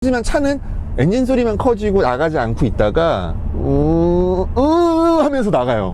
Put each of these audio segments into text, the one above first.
하지만 차는 엔진 소리만 커지고 나가지 않고 있다가 하면서 나가요.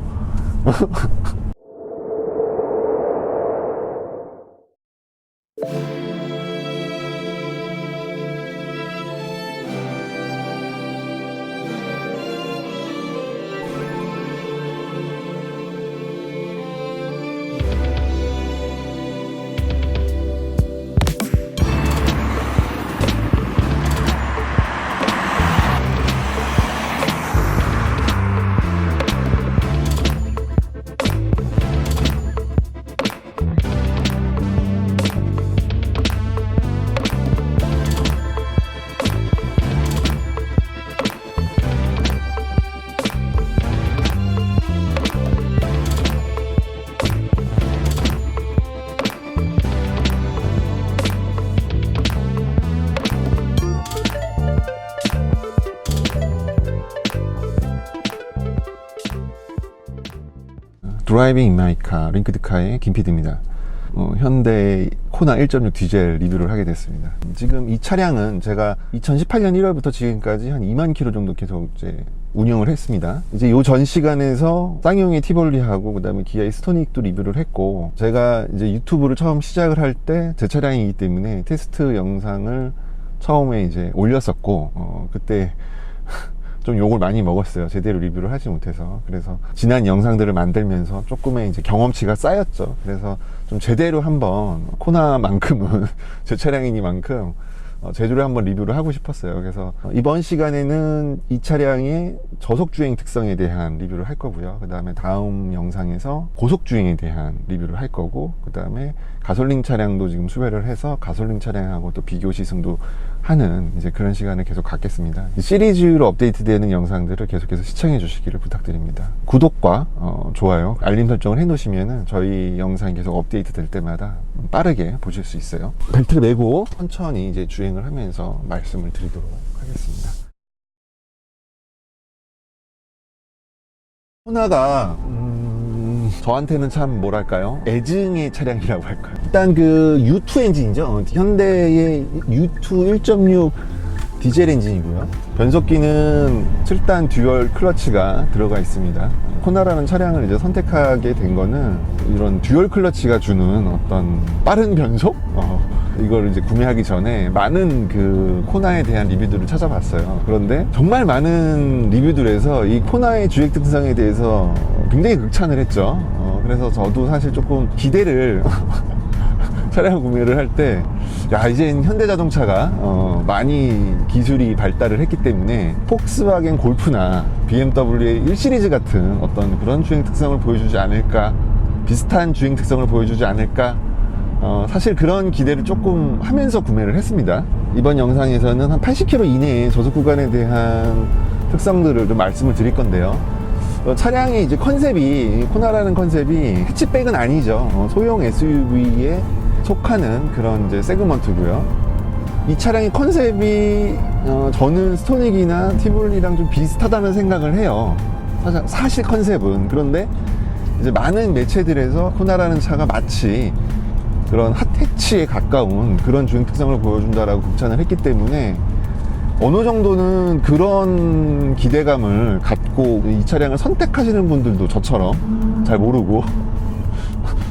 드라이빙 인 마이 카 링크드카의 김PD입니다. 현대 코나 1.6 디젤 리뷰를 하게 됐습니다. 지금 이 차량은 제가 2018년 1월부터 지금까지 한 2만 킬로 정도 계속 이제 운영을 했습니다. 이제 요 전 시간에서 쌍용의 티볼리하고 그 다음에 기아의 스토닉도 리뷰를 했고, 제가 이제 유튜브를 처음 시작을 할 때 제 차량이기 때문에 테스트 영상을 처음에 이제 올렸었고, 그때 좀 욕을 많이 먹었어요. 제대로 리뷰를 하지 못해서. 그래서 지난 영상들을 만들면서 조금의 이제 경험치가 쌓였죠. 그래서 좀 제대로 한번 코나만큼은 제 차량이니만큼 제대로 한번 리뷰를 하고 싶었어요. 그래서 이번 시간에는 이 차량의 저속주행 특성에 대한 리뷰를 할 거고요. 그 다음에 다음 영상에서 고속주행에 대한 리뷰를 할 거고, 그 다음에 가솔린 차량도 지금 수배를 해서 가솔린 차량하고 또 비교 시승도 하는 이제 그런 시간을 계속 갖겠습니다. 시리즈로 업데이트되는 영상들을 계속해서 시청해 주시기를 부탁드립니다. 구독과 좋아요, 알림 설정을 해 놓으시면은 저희 영상이 계속 업데이트 될 때마다 빠르게 보실 수 있어요. 벨트를 매고 천천히 이제 주행을 하면서 말씀을 드리도록 하겠습니다. 코나가 저한테는 참 뭐랄까요, 애증의 차량이라고 할까요. 일단 그 U2 엔진이죠. 현대의 U2 1.6 디젤 엔진이고요. 변속기는 7단 듀얼 클러치가 들어가 있습니다. 코나라는 차량을 이제 선택하게 된 거는 이런 듀얼 클러치가 주는 어떤 빠른 변속? 이걸 이제 구매하기 전에 많은 그 코나에 대한 리뷰들을 찾아봤어요. 그런데 정말 많은 리뷰들에서 이 코나의 주행 특성에 대해서 굉장히 극찬을 했죠. 그래서 저도 사실 조금 기대를 차량 구매를 할 때, 야, 이젠 현대자동차가 많이 기술이 발달을 했기 때문에 폭스바겐 골프나 BMW의 1시리즈 같은 어떤 그런 주행 특성을 보여주지 않을까, 비슷한 주행 특성을 보여주지 않을까, 사실 그런 기대를 조금 하면서 구매를 했습니다. 이번 영상에서는 한 80km 이내의 저속 구간에 대한 특성들을 좀 말씀을 드릴 건데요. 차량의 이제 컨셉이, 코나라는 컨셉이 해치백은 아니죠. 소형 SUV에 속하는 그런 이제 세그먼트고요. 이 차량의 컨셉이 저는 스토닉이나 티볼리랑 좀 비슷하다는 생각을 해요. 사실 컨셉은. 그런데 이제 많은 매체들에서 코나라는 차가 마치 그런 핫해치에 가까운 그런 주행 특성을 보여준다라고 극찬을 했기 때문에 어느 정도는 그런 기대감을 갖고 이 차량을 선택하시는 분들도 저처럼 잘 모르고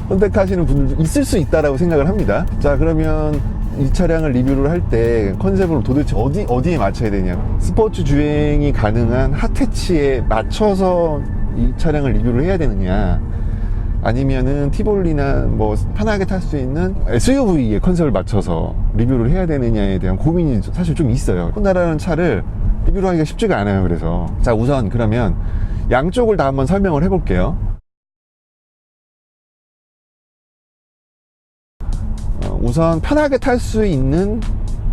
선택하시는 분들도 있을 수 있다라고 생각을 합니다. 자, 그러면 이 차량을 리뷰를 할 때 컨셉을 도대체 어디에 맞춰야 되냐, 스포츠 주행이 가능한 핫해치에 맞춰서 이 차량을 리뷰를 해야 되느냐, 아니면은 티볼리나 뭐 편하게 탈 수 있는 SUV의 컨셉을 맞춰서 리뷰를 해야 되느냐에 대한 고민이 사실 좀 있어요. 코나라는 차를 리뷰를 하기가 쉽지가 않아요. 그래서 자, 우선 그러면 양쪽을 다 한번 설명을 해볼게요. 우선 편하게 탈 수 있는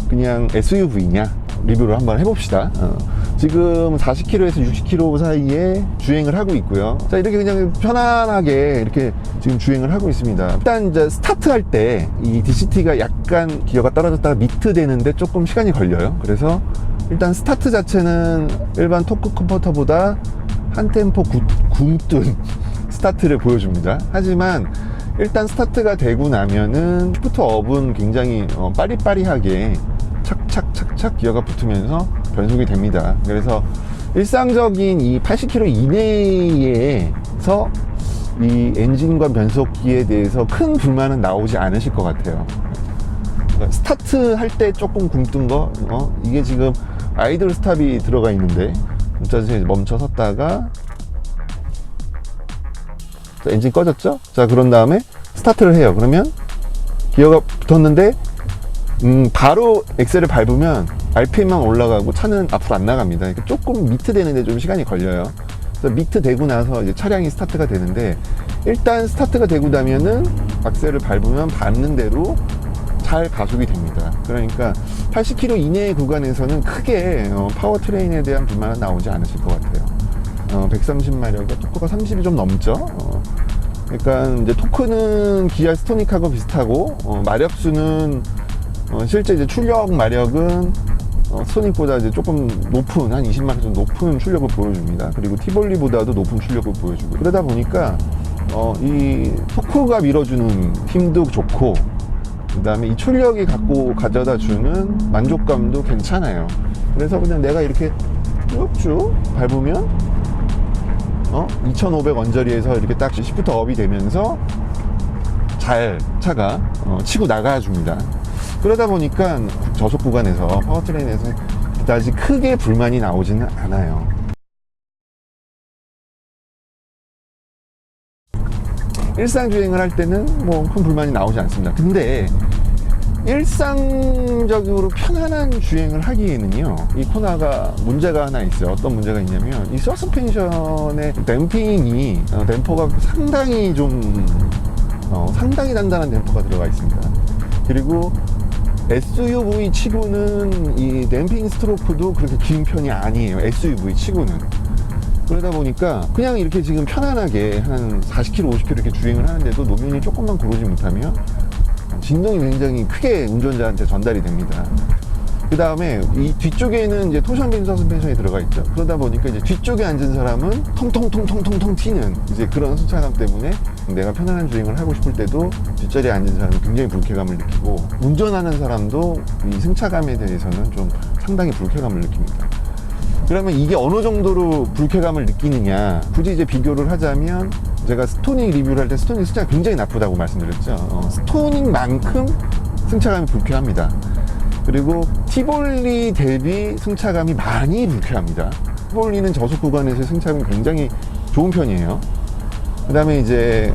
그냥 SUV냐 리뷰를 한번 해봅시다. 지금 40km에서 60km 사이에 주행을 하고 있고요. 자, 이렇게 그냥 편안하게 이렇게 지금 주행을 하고 있습니다. 일단 이제 스타트 할 때 이 DCT가 약간 기어가 떨어졌다가 미트 되는데 조금 시간이 걸려요. 그래서 일단 스타트 자체는 일반 토크 컴포터보다 한 템포 굼뜬 스타트를 보여줍니다. 하지만 일단 스타트가 되고 나면은 시프트 업은 굉장히 빠리빠리하게 착착착착 착 기어가 붙으면서 변속이 됩니다. 그래서 일상적인 이 80km 이내에서 이 엔진과 변속기에 대해서 큰 불만은 나오지 않으실 것 같아요. 그러니까 스타트 할 때 조금 굼뜬 거, 이게 지금 아이들 스탑이 들어가 있는데 멈춰 섰다가 자, 엔진 꺼졌죠? 자, 그런 다음에 스타트를 해요. 그러면 기어가 붙었는데 바로 엑셀을 밟으면 RPM만 올라가고 차는 앞으로 안 나갑니다. 그러니까 조금 미트 되는데 좀 시간이 걸려요. 그래서 미트 되고 나서 이제 차량이 스타트가 되는데, 일단 스타트가 되고 나면은 악셀을 밟으면 밟는 대로 잘 가속이 됩니다. 그러니까 80km 이내의 구간에서는 크게 파워트레인에 대한 불만은 나오지 않으실 것 같아요. 130마력에 토크가 30이 좀 넘죠. 그러니까 이제 토크는 기아 스토닉하고 비슷하고, 마력수는 실제 이제 출력 마력은 스토닉보다 이제 조금 높은, 한 20마력 정도 높은 출력을 보여줍니다. 그리고 티볼리보다도 높은 출력을 보여주고, 그러다 보니까 이 토크가 밀어주는 힘도 좋고, 그 다음에 이 출력이 가져다 주는 만족감도 괜찮아요. 그래서 그냥 내가 이렇게 쭉쭉 밟으면 2500 언저리에서 이렇게 딱 시프트 업이 되면서 잘 차가 치고 나가줍니다. 그러다 보니까 저속 구간에서 파워트레인에서 그다지 크게 불만이 나오지는 않아요. 일상 주행을 할 때는 뭐 큰 불만이 나오지 않습니다. 근데 일상적으로 편안한 주행을 하기에는요, 이 코나가 문제가 하나 있어요. 어떤 문제가 있냐면, 이 서스펜션의 댐핑이, 댐퍼가 상당히 상당히 단단한 댐퍼가 들어가 있습니다. 그리고 SUV 치고는 이 댐핑 스트로크도 그렇게 긴 편이 아니에요. SUV 치고는. 그러다 보니까 그냥 이렇게 지금 편안하게 한 40km, 50km 이렇게 주행을 하는데도 노면이 조금만 고르지 못하면 진동이 굉장히 크게 운전자한테 전달이 됩니다. 그 다음에 이 뒤쪽에는 이제 토션빔 서스펜션이 들어가 있죠. 그러다 보니까 이제 뒤쪽에 앉은 사람은 통통통통통통 튀는 이제 그런 승차감 때문에 내가 편안한 주행을 하고 싶을 때도 뒷자리에 앉은 사람은 굉장히 불쾌감을 느끼고, 운전하는 사람도 이 승차감에 대해서는 좀 상당히 불쾌감을 느낍니다. 그러면 이게 어느 정도로 불쾌감을 느끼느냐, 굳이 이제 비교를 하자면, 제가 스토닉 리뷰를 할 때 스토닉 승차가 굉장히 나쁘다고 말씀드렸죠. 스토닉만큼 승차감이 불쾌합니다. 그리고 티볼리 대비 승차감이 많이 불쾌합니다. 티볼리는 저속 구간에서 승차감이 굉장히 좋은 편이에요. 그 다음에 이제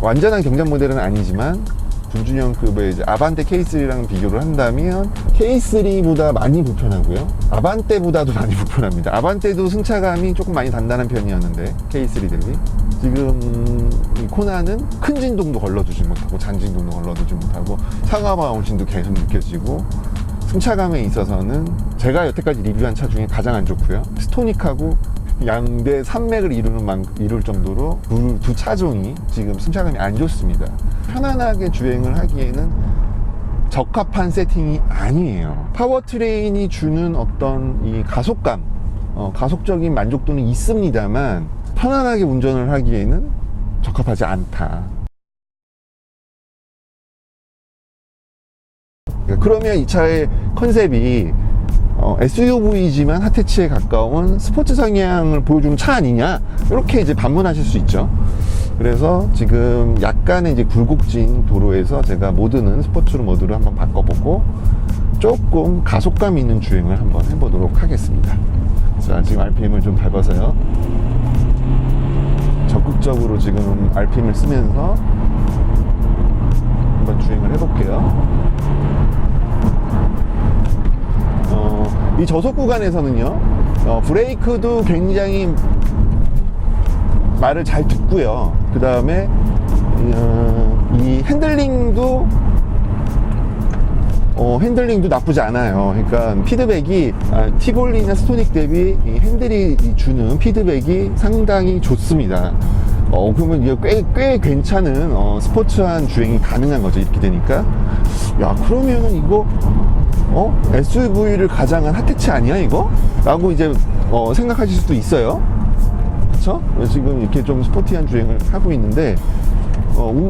완전한 경량 모델은 아니지만 준준형급의 이제 아반떼 K3랑 비교를 한다면 K3보다 많이 불편하고요, 아반떼보다도 많이 불편합니다. 아반떼도 승차감이 조금 많이 단단한 편이었는데 K3 대비 지금 이 코나는 큰 진동도 걸러두지 못하고 잔진동도 걸러두지 못하고 상하 바운싱도 계속 느껴지고, 승차감에 있어서는 제가 여태까지 리뷰한 차 중에 가장 안 좋고요, 스토닉하고 양대 산맥을 이룰 정도로 두 차종이 지금 승차감이 안 좋습니다. 편안하게 주행을 하기에는 적합한 세팅이 아니에요. 파워트레인이 주는 어떤 이 가속감, 가속적인 만족도는 있습니다만 편안하게 운전을 하기에는 적합하지 않다. 그러면 이 차의 컨셉이 SUV지만 핫해치에 가까운 스포츠 성향을 보여주는 차 아니냐, 이렇게 이제 반문하실 수 있죠. 그래서 지금 약간의 이제 굴곡진 도로에서 제가 모드는 스포츠 모드로 한번 바꿔보고 조금 가속감 있는 주행을 한번 해보도록 하겠습니다. 자, 지금 RPM을 좀 밟아서요, 적극적으로 지금 RPM을 쓰면서 한번 주행을 해볼게요. 이 저속 구간에서는요, 브레이크도 굉장히 말을 잘 듣고요, 그 다음에 이 핸들링도 나쁘지 않아요. 그러니까 피드백이 티볼리나 스토닉 대비 이 핸들이 주는 피드백이 상당히 좋습니다. 그러면 이게 꽤 괜찮은 스포츠한 주행이 가능한 거죠. 이렇게 되니까, 야, 그러면은 이거 SUV를 가장한 핫해치 아니야 이거? 라고 이제 생각하실 수도 있어요. 그쵸? 지금 이렇게 좀 스포티한 주행을 하고 있는데,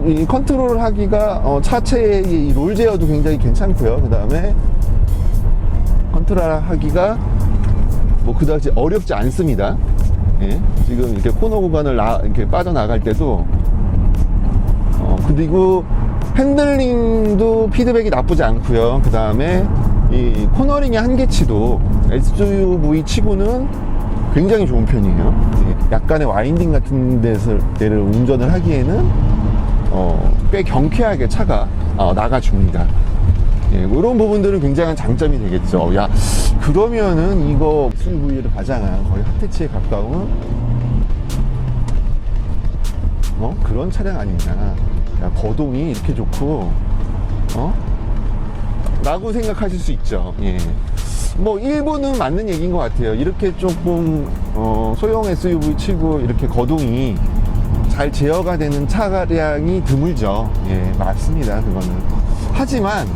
이 컨트롤을 하기가 차체의 이 롤 제어도 굉장히 괜찮고요. 그 다음에 컨트롤하기가 뭐 그다지 어렵지 않습니다. 예, 지금 이렇게 코너 구간을 이렇게 빠져나갈 때도 그리고 핸들링도 피드백이 나쁘지 않고요. 그 다음에 이 코너링의 한계치도 SUV 치고는 굉장히 좋은 편이에요. 예, 약간의 와인딩 같은 데를 운전을 하기에는 꽤 경쾌하게 차가 나가줍니다. 예, 이런 부분들은 굉장한 장점이 되겠죠. 야, 그러면은 이거 SUV를 가장한 거의 핫해치에 가까운 그런 차량 아니냐. 야, 거동이 이렇게 좋고 라고 생각하실 수 있죠. 예. 뭐 일부는 맞는 얘기인 것 같아요. 이렇게 조금 소형 SUV 치고 이렇게 거동이 잘 제어가 되는 차량이 드물죠. 예, 맞습니다. 그거는. 하지만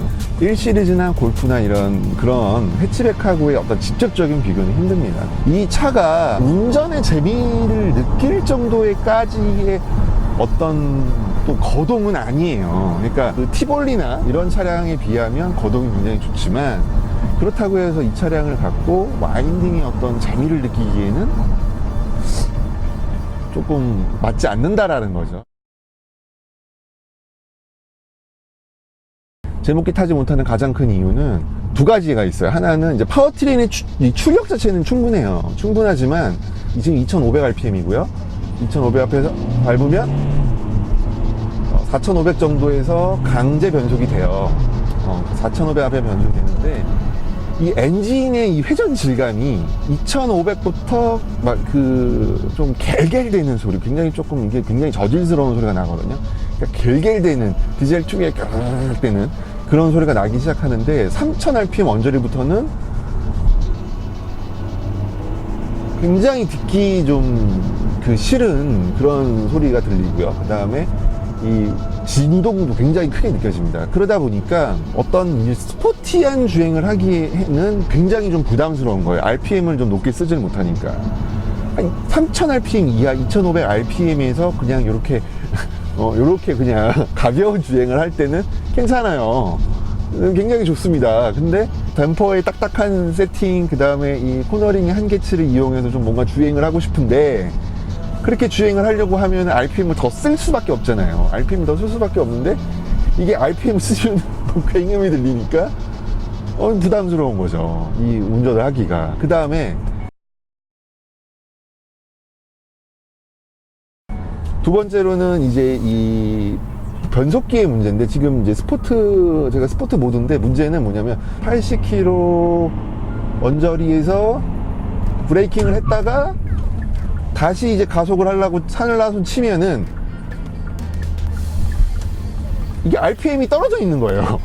1시리즈나 골프나 이런 그런 해치백하고의 어떤 직접적인 비교는 힘듭니다. 이 차가 운전의 재미를 느낄 정도의까지의 어떤 또 거동은 아니에요. 그러니까 그 티볼리나 이런 차량에 비하면 거동이 굉장히 좋지만, 그렇다고 해서 이 차량을 갖고 와인딩의 어떤 재미를 느끼기에는 조금 맞지 않는다라는 거죠. 제목기 타지 못하는 가장 큰 이유는 두 가지가 있어요. 하나는 이제 파워트레인의 출력 자체는 충분하지만 지금 2500rpm이고요. 2500 앞에서 밟으면 4500 정도에서 강제 변속이 돼요. 4500 앞에 변속이 되는데, 이 엔진의 이 회전 질감이 2500부터 막 좀 갤갤대는 소리, 굉장히 조금 이게 굉장히 저질스러운 소리가 나거든요. 그러니까 갤갤대는 디젤 축에 갤갤대는 그런 소리가 나기 시작하는데, 3000rpm 언저리부터는 굉장히 듣기 좀 싫은 그런 소리가 들리고요. 그 다음에 이 진동도 굉장히 크게 느껴집니다. 그러다 보니까 어떤 스포티한 주행을 하기에는 굉장히 좀 부담스러운 거예요. RPM을 좀 높게 쓰질 못하니까. 3000rpm 이하 2500rpm에서 그냥 요렇게 그냥 가벼운 주행을 할 때는 괜찮아요. 굉장히 좋습니다. 근데 댐퍼의 딱딱한 세팅, 그 다음에 이 코너링의 한계치를 이용해서 좀 뭔가 주행을 하고 싶은데, 그렇게 주행을 하려고 하면 RPM을 더 쓸 수밖에 없잖아요. RPM을 더 쓸 수밖에 없는데, 이게 RPM 쓰시면 굉음이 들리니까 부담스러운 거죠. 이 운전을 하기가. 그 다음에 두 번째로는 이제 이 변속기의 문제인데, 지금 이제 제가 스포트 모드인데, 문제는 뭐냐면 80km 언저리에서 브레이킹을 했다가 다시 이제 가속을 하려고 산을나손 치면은 이게 RPM이 떨어져 있는 거예요.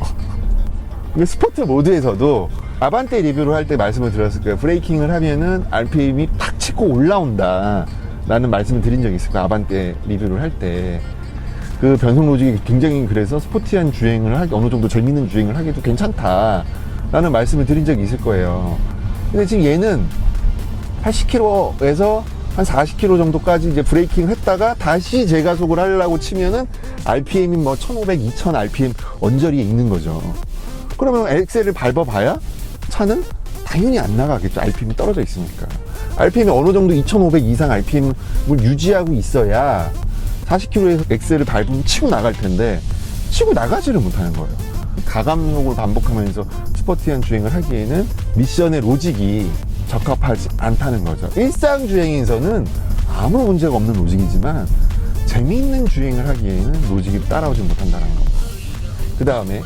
스포트 모드에서도 아반떼 리뷰를 할 때 말씀을 드렸을 거예요. 브레이킹을 하면은 RPM이 탁 치고 올라온다 라는 말씀을 드린 적이 있을 거예요. 아반떼 리뷰를 할 때. 그 변속 로직이 굉장히, 그래서 스포티한 주행을 하기, 어느 정도 재밌는 주행을 하기도 괜찮다 라는 말씀을 드린 적이 있을 거예요. 근데 지금 얘는 80km에서 한 40km 정도까지 이제 브레이킹을 했다가 다시 재가속을 하려고 치면은 RPM이 뭐 1500, 2000 RPM 언저리에 있는 거죠. 그러면 엑셀을 밟아봐야 차는 당연히 안 나가겠죠. RPM이 떨어져 있으니까. RPM이 어느 정도 2500 이상 RPM을 유지하고 있어야 40km에서 엑셀을 밟으면 치고 나갈 텐데, 치고 나가지를 못하는 거예요. 가감록을 반복하면서 스포티한 주행을 하기에는 미션의 로직이 적합하지 않다는 거죠. 일상 주행에서는 아무 문제가 없는 로직이지만, 재미있는 주행을 하기에는 로직이 따라오지 못한다는 겁니다. 그 다음에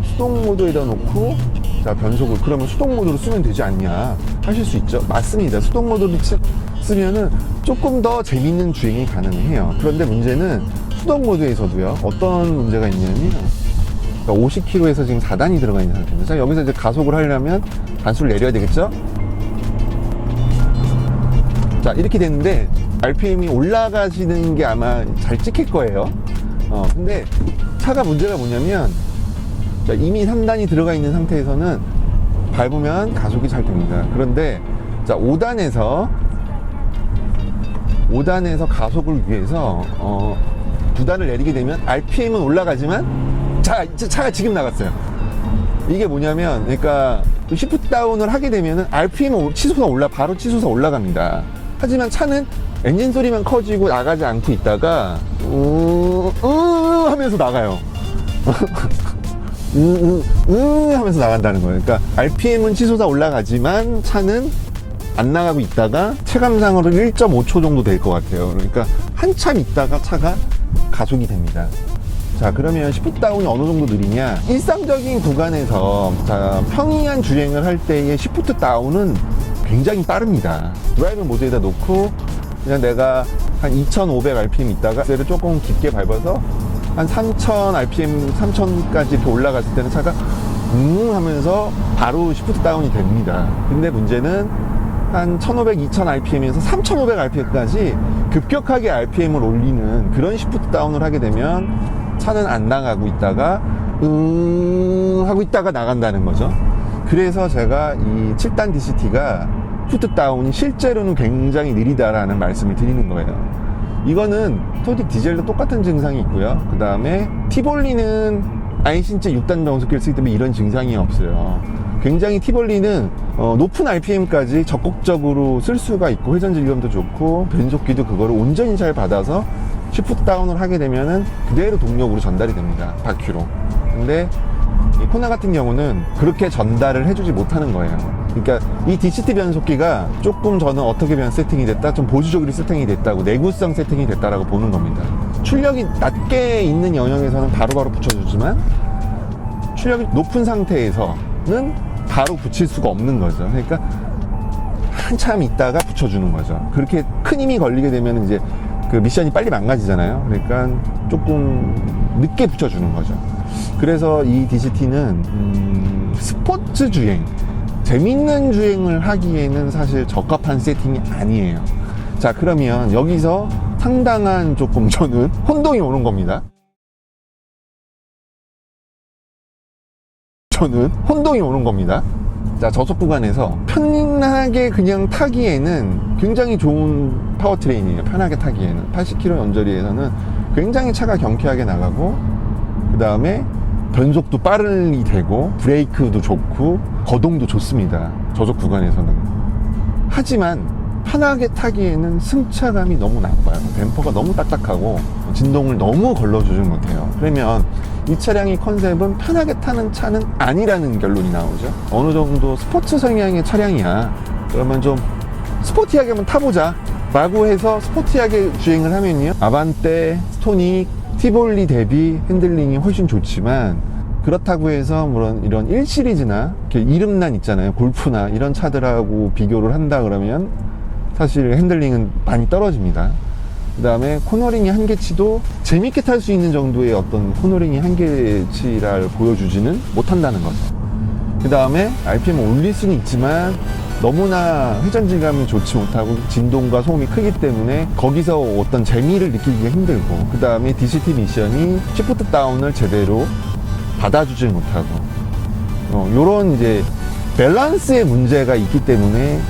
수동 모드에다 놓고, 자, 변속을 그러면 수동 모드로 쓰면 되지 않냐 하실 수 있죠. 맞습니다. 수동 모드로 쓰면은 조금 더 재밌는 주행이 가능해요. 그런데 문제는 수동 모드에서도요, 어떤 문제가 있냐면, 그러니까 50km에서 지금 4단이 들어가 있는 상태입니다. 자, 여기서 이제 가속을 하려면 단수를 내려야 되겠죠? 자, 이렇게 됐는데 RPM이 올라가시는 게 아마 잘 찍힐 거예요. 근데 차가 문제가 뭐냐면, 자, 이미 3단이 들어가 있는 상태에서는 밟으면 가속이 잘 됩니다. 그런데 자, 5단에서 가속을 위해서 2단을 내리게 되면 RPM은 올라가지만, 자, 차가 지금 나갔어요. 이게 뭐냐면, 그러니까 또 시프트 다운을 하게 되면은 RPM 치수가 바로 치수가 올라갑니다. 하지만 차는 엔진 소리만 커지고 나가지 않고 있다가 하면서 나가요. 하면서 나간다는 거예요. 그러니까 RPM은 치솟아 올라가지만 차는 안 나가고 있다가 체감상으로 1.5초 정도 될 것 같아요. 그러니까 한참 있다가 차가 가속이 됩니다. 자, 그러면 시프트 다운이 어느 정도 느리냐? 일상적인 구간에서 평이한 주행을 할 때의 시프트 다운은 굉장히 빠릅니다. 드라이브 모드에다 놓고 그냥 내가 한 2,500rpm 있다가 를 조금 깊게 밟아서 한 3,000rpm, 3,000까지 이렇게 올라갔을 때는 차가 하면서 바로 시프트 다운이 됩니다. 근데 문제는 한 1,500, 2,000rpm에서 3,500rpm까지 급격하게 rpm을 올리는 그런 시프트 다운을 하게 되면 차는 안 나가고 있다가 하고 있다가 나간다는 거죠. 그래서 제가 이 7단 DCT가 시프트 다운이 실제로는 굉장히 느리다라는 말씀을 드리는 거예요. 이거는 토딕 디젤도 똑같은 증상이 있고요. 그 다음에 티볼리는 아이신체 6단 변속기를 쓰기 때문에 이런 증상이 없어요. 굉장히 티볼리는 높은 RPM까지 적극적으로 쓸 수가 있고 회전 질감도 좋고 변속기도 그거를 온전히 잘 받아서 시프트 다운을 하게 되면은 그대로 동력으로 전달이 됩니다. 바퀴로. 근데 이 코나 같은 경우는 그렇게 전달을 해주지 못하는 거예요. 그러니까 이 DCT 변속기가 조금 저는 어떻게 세팅이 됐다, 좀 보수적으로 세팅이 됐다고, 내구성 세팅이 됐다라고 보는 겁니다. 출력이 낮게 있는 영역에서는 바로바로 붙여주지만 출력이 높은 상태에서는 바로 붙일 수가 없는 거죠. 그러니까 한참 있다가 붙여주는 거죠. 그렇게 큰 힘이 걸리게 되면 이제 그 미션이 빨리 망가지잖아요. 그러니까 조금 늦게 붙여주는 거죠. 그래서 이 DCT는 스포츠 주행, 재밌는 주행을 하기에는 사실 적합한 세팅이 아니에요. 자, 그러면 여기서 상당한 조금 저는 혼동이 오는 겁니다. 자, 저속 구간에서 편하게 그냥 타기에는 굉장히 좋은 파워트레인이에요. 편하게 타기에는 80km 연저리에서는 굉장히 차가 경쾌하게 나가고, 그 다음에 변속도 빠르게 되고 브레이크도 좋고 거동도 좋습니다. 저속 구간에서는. 하지만 편하게 타기에는 승차감이 너무 나빠요. 댐퍼가 너무 딱딱하고 진동을 너무 걸러주지 못해요. 그러면 이 차량의 컨셉은 편하게 타는 차는 아니라는 결론이 나오죠. 어느 정도 스포츠 성향의 차량이야, 그러면 좀 스포티하게 한번 타보자 라고 해서 스포티하게 주행을 하면요, 아반떼, 스토닉, 티볼리 대비 핸들링이 훨씬 좋지만, 그렇다고 해서 물론 이런 1시리즈나 이름난 있잖아요, 골프나 이런 차들하고 비교를 한다 그러면 사실 핸들링은 많이 떨어집니다. 그 다음에 코너링의 한계치도 재밌게 탈 수 있는 정도의 어떤 코너링의 한계치를 보여주지는 못한다는 거죠. 그 다음에 RPM을 올릴 수는 있지만 너무나 회전 질감이 좋지 못하고 진동과 소음이 크기 때문에 거기서 어떤 재미를 느끼기가 힘들고, 그 다음에 DCT 미션이 시프트 다운을 제대로 받아주지 못하고, 요런 이제 밸런스의 문제가 있기 때문에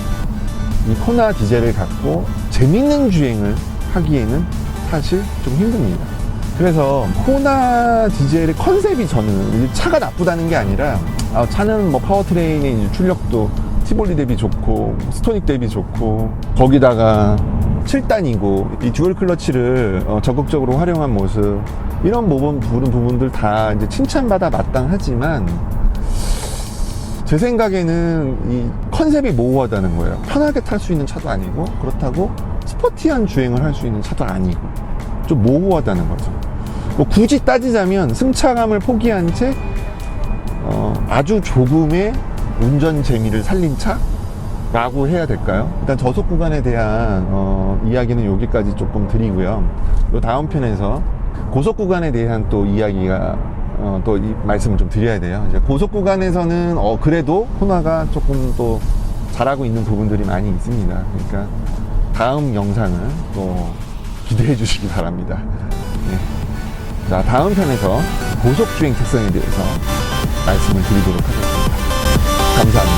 이 코나 디젤을 갖고 재밌는 주행을 하기에는 사실 좀 힘듭니다. 그래서 코나 디젤의 컨셉이 저는 차가 나쁘다는 게 아니라, 차는 뭐 파워트레인의 이제 출력도 티볼리 대비 좋고 스토닉 대비 좋고, 거기다가 7단이고 이 듀얼 클러치를 적극적으로 활용한 모습, 이런 부분들 다 이제 칭찬받아 마땅하지만 제 생각에는 이 컨셉이 모호하다는 거예요. 편하게 탈 수 있는 차도 아니고, 그렇다고 스포티한 주행을 할 수 있는 차도 아니고, 좀 모호하다는 거죠. 뭐 굳이 따지자면 승차감을 포기한 채 아주 조금의 운전 재미를 살린 차라고 해야 될까요? 일단 저속 구간에 대한 이야기는 여기까지 조금 드리고요. 또 다음 편에서 고속 구간에 대한 또 이야기가 또 이 말씀을 좀 드려야 돼요. 이제 고속 구간에서는 그래도 코나가 조금 또 잘하고 있는 부분들이 많이 있습니다. 그러니까 다음 영상을 또 기대해 주시기 바랍니다. 네. 자, 다음 편에서 고속 주행 특성에 대해서 말씀을 드리도록 하겠습니다. 감사합니다.